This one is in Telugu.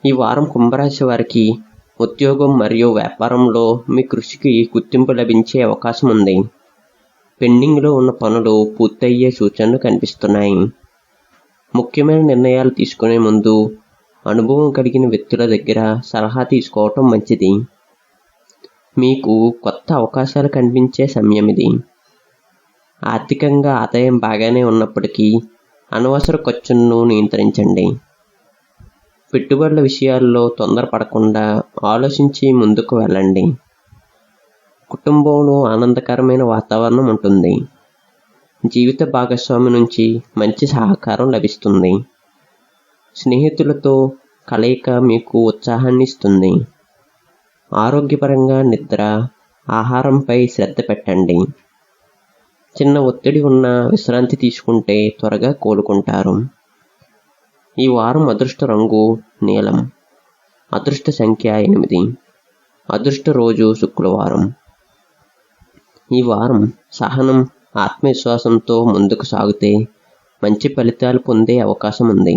ఈ వారం కుంభరాశి వారికి ఉద్యోగం మరియు వ్యాపారంలో మీ కృషికి గుర్తింపు లభించే అవకాశం ఉంది. పెండింగ్లో ఉన్న పనులు పూర్తయ్యే సూచనలు కనిపిస్తున్నాయి. ముఖ్యమైన నిర్ణయాలు తీసుకునే ముందు అనుభవం కలిగిన వ్యక్తుల దగ్గర సలహా తీసుకోవటం మంచిది. మీకు కొత్త అవకాశాలు కనిపించే సమయం ఇది. ఆర్థికంగా ఆదాయం బాగానే ఉన్నప్పటికీ అనవసర ఖర్చులను నియంత్రించండి. పెట్టుబడుల విషయాల్లో తొందరపడకుండా ఆలోచించి ముందుకు వెళ్ళండి. కుటుంబంలో ఆనందకరమైన వాతావరణం ఉంటుంది. జీవిత భాగస్వామి నుంచి మంచి సహకారం లభిస్తుంది. స్నేహితులతో కలయిక మీకు ఉత్సాహాన్ని ఇస్తుంది. ఆరోగ్యపరంగా నిద్ర, ఆహారంపై శ్రద్ధ పెట్టండి. చిన్న ఒత్తిడి ఉన్న విశ్రాంతి తీసుకుంటే త్వరగా కోలుకుంటారు. ఈ వారం అదృష్ట రంగు నీలం. అదృష్ట సంఖ్య 8. అదృష్ట రోజు శుక్రవారం. ఈ వారం సహనం, ఆత్మవిశ్వాసంతో ముందుకు సాగితే మంచి ఫలితాలు పొందే అవకాశం ఉంది.